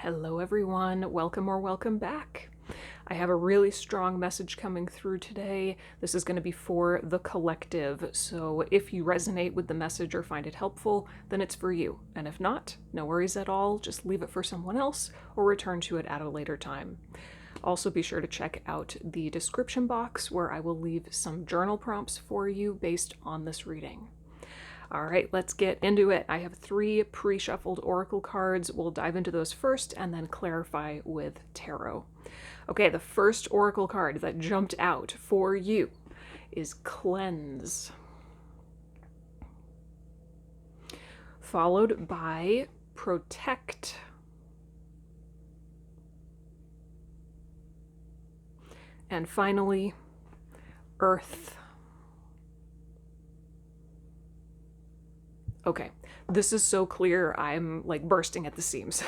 Hello everyone, welcome or welcome back. I have a really strong message coming through today. This is going to be for the collective, so if you resonate with the message or find it helpful, then it's for you. And if not, no worries at all, just leave it for someone else or return to it at a later time. Also be sure to check out the description box where I will leave some journal prompts for you based on this reading. All right, let's get into it. I have 3 pre-shuffled oracle cards. We'll dive into those first and then clarify with tarot. Okay, the first oracle card that jumped out for you is Cleanse, followed by Protect, and finally Earth. Okay, this is so clear, I'm like bursting at the seams.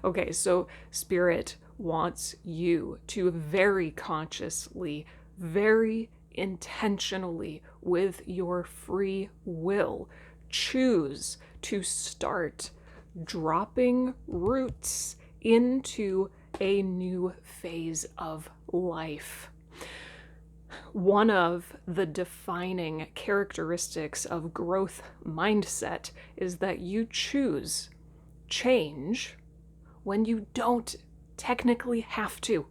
Okay, so Spirit wants you to very consciously, very intentionally, with your free will, choose to start dropping roots into a new phase of life. One of the defining characteristics of growth mindset is that you choose change when you don't technically have to.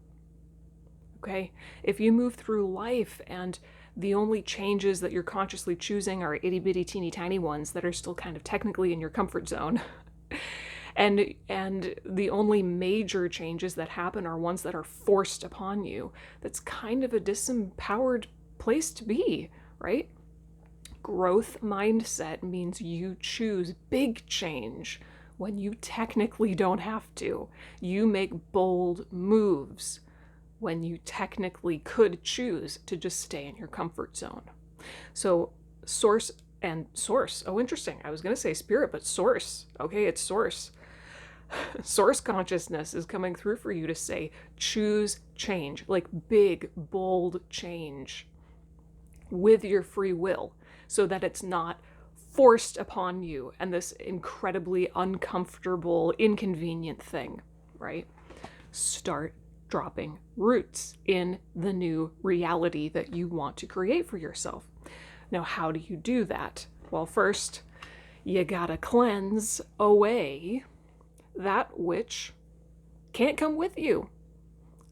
Okay? If you move through life and the only changes that you're consciously choosing are itty bitty teeny tiny ones that are still kind of technically in your comfort zone, and the only major changes that happen are ones that are forced upon you, that's kind of a disempowered place to be, right? Growth mindset means you choose big change when you technically don't have to. You make bold moves when you technically could choose to just stay in your comfort zone. So source. Oh, interesting. I was going to say spirit, but source. Okay, it's source. Source consciousness is coming through for you to say, choose change, like big, bold change with your free will, so that it's not forced upon you and this incredibly uncomfortable, inconvenient thing, right? Start dropping roots in the new reality that you want to create for yourself. Now, how do you do that? Well, first, you gotta cleanse away that which can't come with you.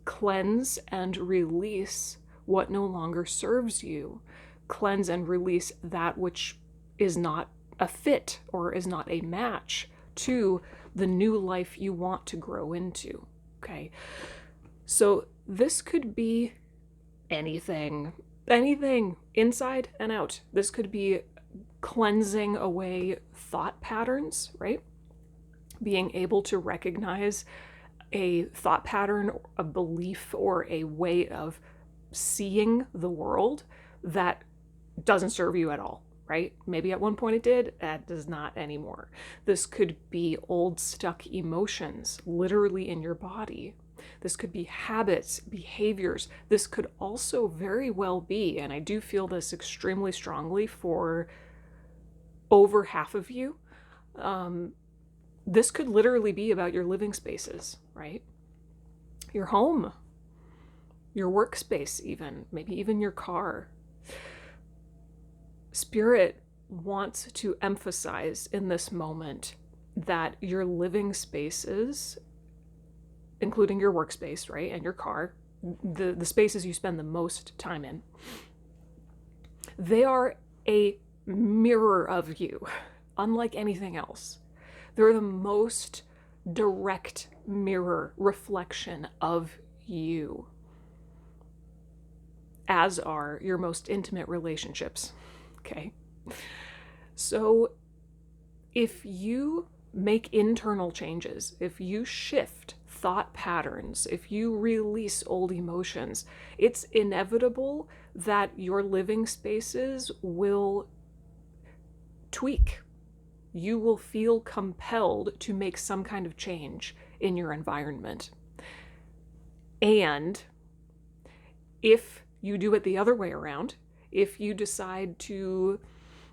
Cleanse and release what no longer serves you. Cleanse and release that which is not a fit or is not a match to the new life you want to grow into. Okay, so this could be anything inside and out. This could be cleansing away thought patterns, right? Being able to recognize a thought pattern, a belief, or a way of seeing the world that doesn't serve you at all, right? Maybe at one point it did, that does not anymore. This could be old stuck emotions, literally in your body. This could be habits, behaviors. This could also very well be, and I do feel this extremely strongly for over half of you, this could literally be about your living spaces, right? Your home, your workspace even, maybe even your car. Spirit wants to emphasize in this moment that your living spaces, including your workspace, right, and your car, the spaces you spend the most time in, they are a mirror of you, unlike anything else. They're the most direct mirror reflection of you, as are your most intimate relationships. Okay? So if you make internal changes, if you shift thought patterns, if you release old emotions, it's inevitable that your living spaces will tweak. You will feel compelled to make some kind of change in your environment. And if you do it the other way around, if you decide to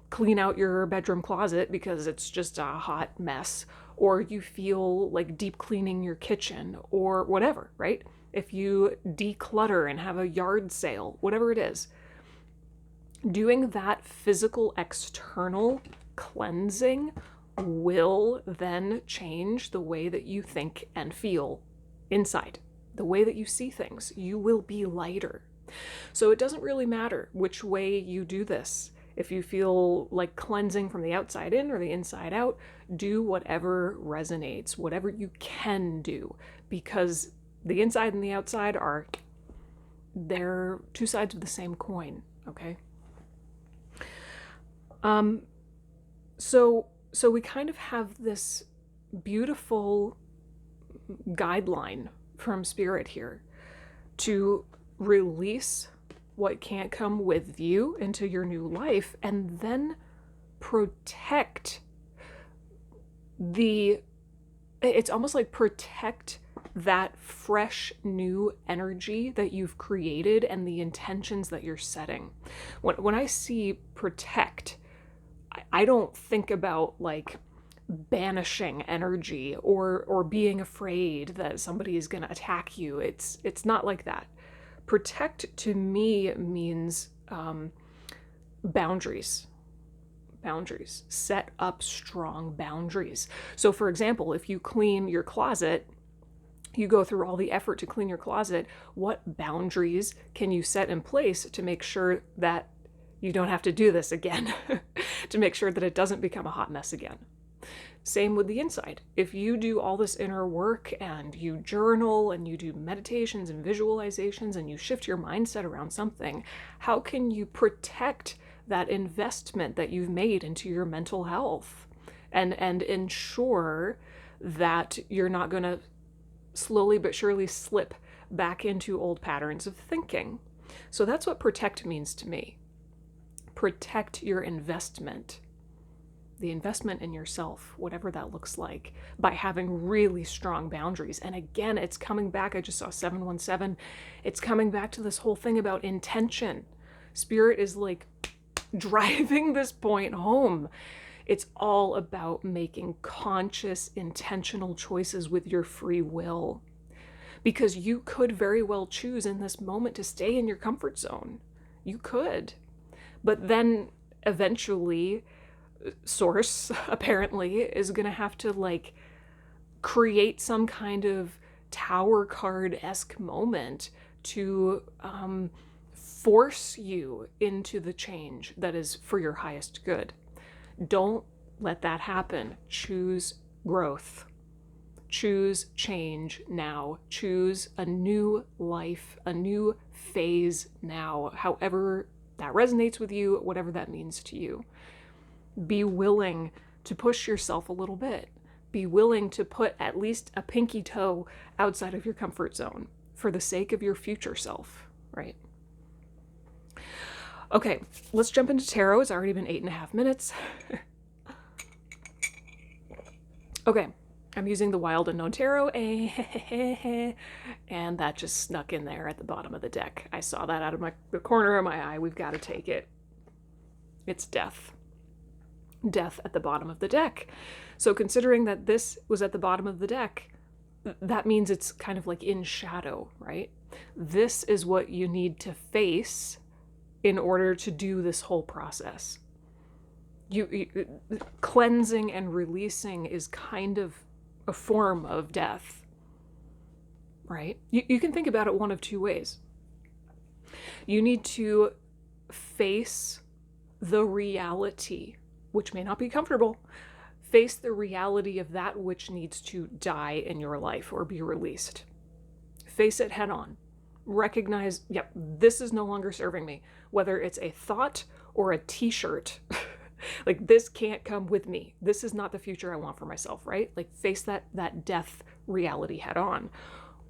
clean out your bedroom closet because it's just a hot mess, or you feel like deep cleaning your kitchen or whatever, right? If you declutter and have a yard sale, whatever it is, doing that physical external cleansing will then change the way that you think and feel inside, the way that you see things. You will be lighter. So it doesn't really matter which way you do this. If you feel like cleansing from the outside in or the inside out, do whatever resonates, whatever you can do, because the inside and the outside they're two sides of the same coin, okay? So we kind of have this beautiful guideline from Spirit here to release what can't come with you into your new life, and then protect it's almost like protect that fresh new energy that you've created and the intentions that you're setting. When I see protect, I don't think about like banishing energy or being afraid that somebody is going to attack you. It's not like that. Protect to me means boundaries. Boundaries. Set up strong boundaries. So for example, if you clean your closet, you go through all the effort to clean your closet, what boundaries can you set in place to make sure that you don't have to do this again, to make sure that it doesn't become a hot mess again? Same with the inside. If you do all this inner work and you journal and you do meditations and visualizations and you shift your mindset around something, how can you protect that investment that you've made into your mental health and ensure that you're not going to slowly but surely slip back into old patterns of thinking? So that's what protect means to me. Protect your investment, the investment in yourself, whatever that looks like, by having really strong boundaries. And again, it's coming back. I just saw 717. It's coming back to this whole thing about intention. Spirit is like driving this point home. It's all about making conscious, intentional choices with your free will. Because you could very well choose in this moment to stay in your comfort zone. You could. But then eventually, Source apparently is going to have to like create some kind of tower card-esque moment to force you into the change that is for your highest good. Don't let that happen. Choose growth. Choose change now. Choose a new life, a new phase now, however that resonates with you, whatever that means to you. Be willing to push yourself a little bit. Be willing to put at least a pinky toe outside of your comfort zone for the sake of your future self, right? Okay, let's jump into tarot. It's already been 8.5 minutes. Okay, I'm using the Wild Unknown Tarot, and that just snuck in there at the bottom of the deck. I saw that out of the corner of my eye. We've got to take it. It's death. Death at the bottom of the deck. So considering that this was at the bottom of the deck, that means it's kind of like in shadow, right? This is what you need to face in order to do this whole process. Cleansing and releasing is kind of a form of death, right? You can think about it one of two ways. You need to face the reality, which may not be comfortable. Face the reality of that which needs to die in your life or be released. Face it head on. Recognize, yep, this is no longer serving me. Whether it's a thought or a t-shirt, like this can't come with me. This is not the future I want for myself, right? Like face that death reality head on.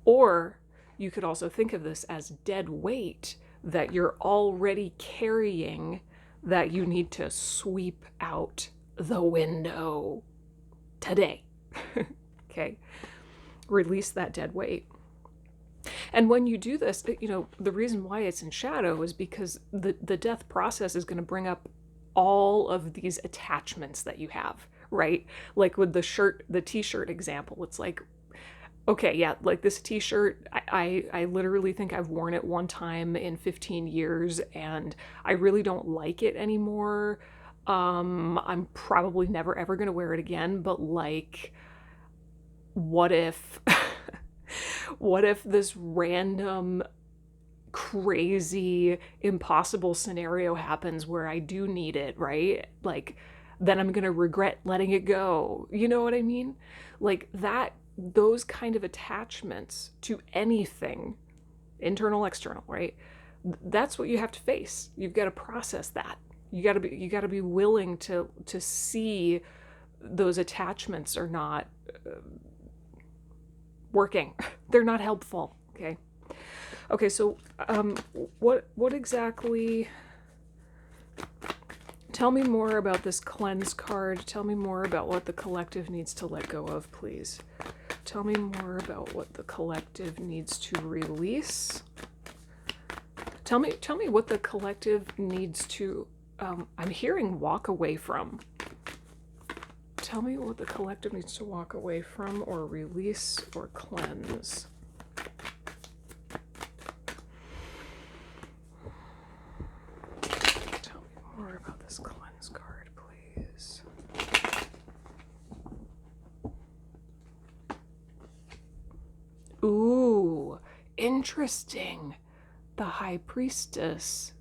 Or you could also think of this as dead weight that you're already carrying that you need to sweep out the window today. Okay? Release that dead weight. And when you do this, the reason why it's in shadow is because the death process is going to bring up all of these attachments that you have, right? Like with the t-shirt example, it's like, okay, yeah, like this t-shirt, I literally think I've worn it one time in 15 years and I really don't like it anymore. I'm probably never ever gonna wear it again, but like, what if what if this random crazy impossible scenario happens where I do need it, right? Like, then I'm gonna regret letting it go. You know what I mean? Like that, those kind of attachments to anything, internal, external, right? That's what you have to face. You've got to process that. You got to be willing to see those attachments are not working. They're not helpful. Okay. Okay, so what exactly? Tell me more about this cleanse card. Tell me more about what the collective needs to let go of, please. Tell me more about what the collective needs to release. Tell me what the collective needs to. I'm hearing walk away from. Tell me what the collective needs to walk away from, or release, or cleanse. Tell me more about this cleanse card, please. Ooh, interesting. The High Priestess.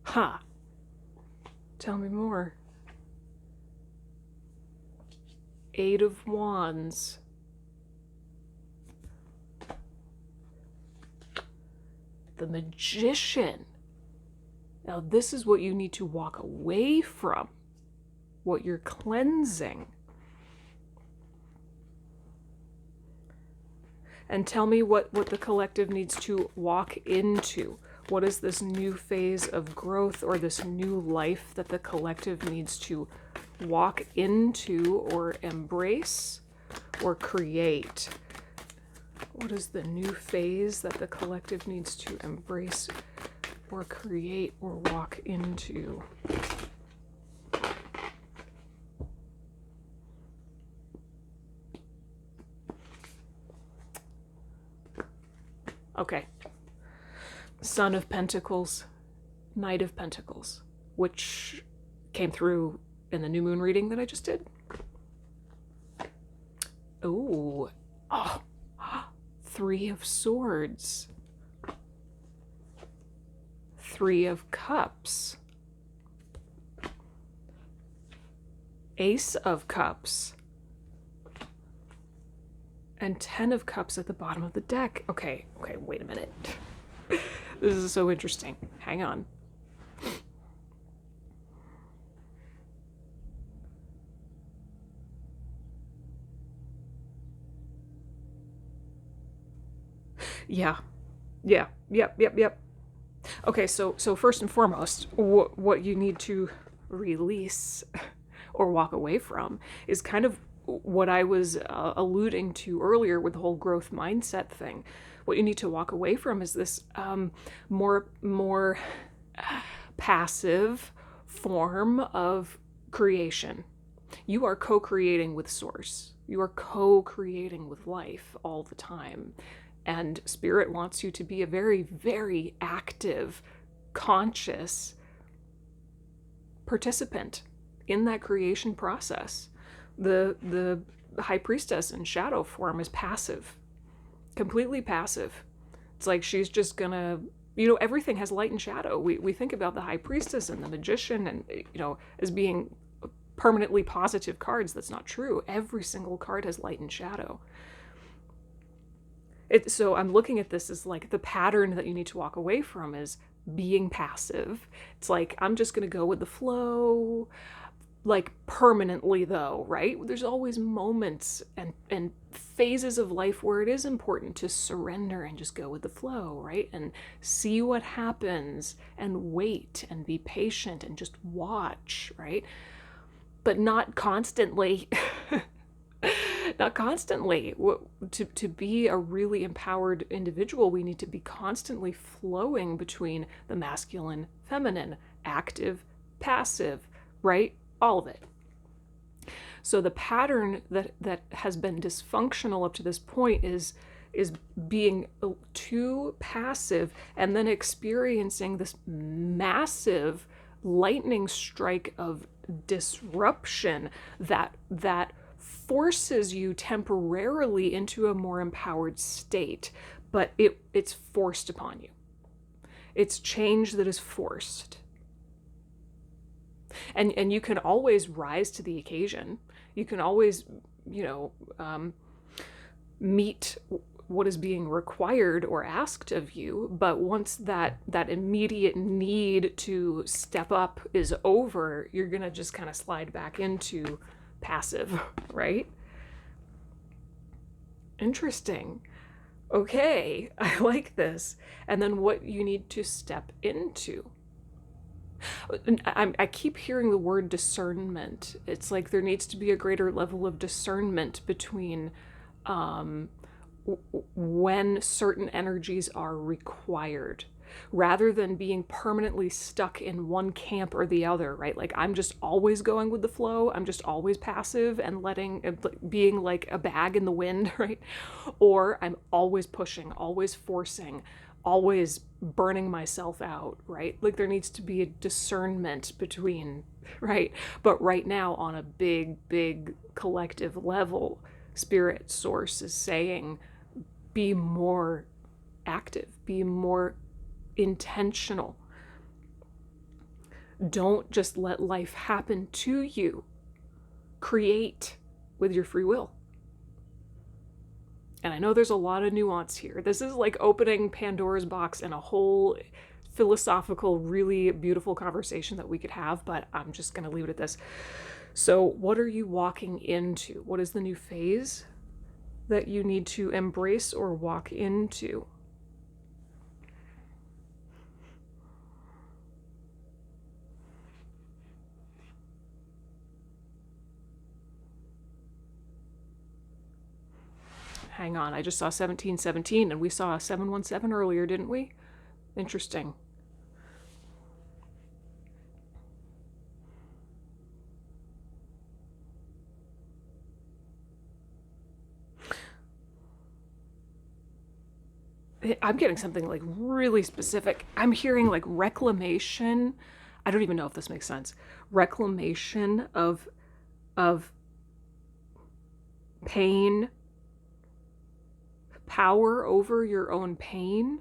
Huh. Tell me more. Eight of Wands. The Magician. Now, this is what you need to walk away from, what you're cleansing. And tell me what the collective needs to walk into. What is this new phase of growth or this new life that the collective needs to walk into or embrace or create? What is the new phase that the collective needs to embrace or create or walk into? Okay. Son of Pentacles, Knight of Pentacles, which came through in the new moon reading that I just did. Ooh. Oh. Three of Swords. Three of Cups. Ace of Cups. And 10 of Cups at the bottom of the deck. Okay, wait a minute. This is so interesting. Hang on. Yeah. Yep. Okay, so first and foremost, what you need to release or walk away from is kind of what I was alluding to earlier with the whole growth mindset thing. What you need to walk away from is this more passive form of creation. You are co-creating with Source. You are co-creating with life all the time. And Spirit wants you to be a very, very active, conscious participant in that creation process. The High Priestess in shadow form is passive, completely passive. It's like she's just gonna, everything has light and shadow. We think about the High Priestess and the Magician and, as being permanently positive cards. That's not true. Every single card has light and shadow. So I'm looking at this as like the pattern that you need to walk away from is being passive. It's like, I'm just going to go with the flow, like permanently though, right? There's always moments and phases of life where it is important to surrender and just go with the flow, right? And see what happens and wait and be patient and just watch, right? But not constantly. Not constantly. To be a really empowered individual, we need to be constantly flowing between the masculine, feminine, active, passive, right? all of it. So the pattern that has been dysfunctional up to this point is being too passive and then experiencing this massive lightning strike of disruption that forces you temporarily into a more empowered state, but it's forced upon you. It's change that is forced. And you can always rise to the occasion. You can always, meet what is being required or asked of you. But once that immediate need to step up is over, you're going to just kind of slide back into passive, right? Interesting. Okay, I like this. And then what you need to step into. I keep hearing the word discernment. It's like there needs to be a greater level of discernment between when certain energies are required, rather than being permanently stuck in one camp or the other, right? Like I'm just always going with the flow. I'm just always passive and being like a bag in the wind, right? Or I'm always pushing, always forcing, always burning myself out, right? Like there needs to be a discernment between, right? But right now, on a big collective level, Spirit Source is saying, be more active, be more intentional. Don't just let life happen to you. Create with your free will. And I know there's a lot of nuance here. This is like opening Pandora's box and a whole philosophical, really beautiful conversation that we could have, but I'm just going to leave it at this. So what are you walking into? What is the new phase that you need to embrace or walk into? Hang on, I just saw 1717 and we saw 717 earlier, didn't we? Interesting. I'm getting something like really specific. I'm hearing like reclamation. I don't even know if this makes sense. Reclamation of pain, power over your own pain.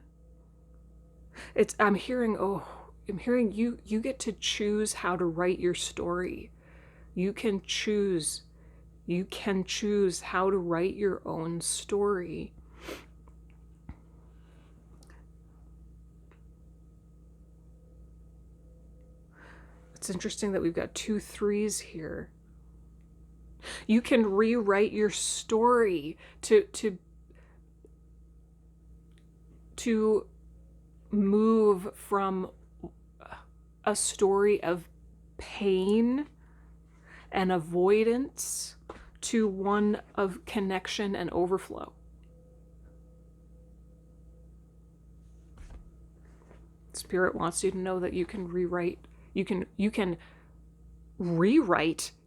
I'm hearing you get to choose how to write your story. You can choose how to write your own story. It's interesting that we've got 2 3s here. You can rewrite your story to move from a story of pain and avoidance to one of connection and overflow. Spirit wants you to know that you can rewrite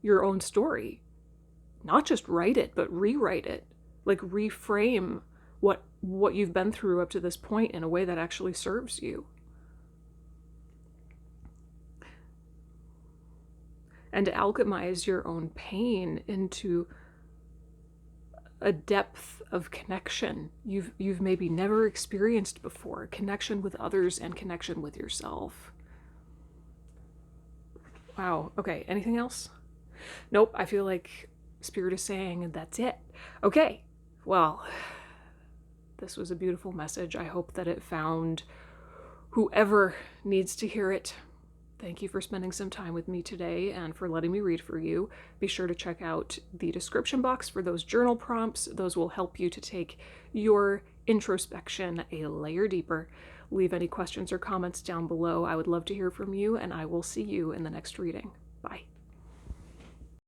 your own story. Not just write it, but rewrite it. Like reframe what you've been through up to this point in a way that actually serves you. And to alchemize your own pain into a depth of connection you've maybe never experienced before, connection with others and connection with yourself. Wow. Okay, anything else? Nope, I feel like Spirit is saying that's it. Okay, well, this was a beautiful message. I hope that it found whoever needs to hear it. Thank you for spending some time with me today and for letting me read for you. Be sure to check out the description box for those journal prompts. Those will help you to take your introspection a layer deeper. Leave any questions or comments down below. I would love to hear from you, and I will see you in the next reading. Bye.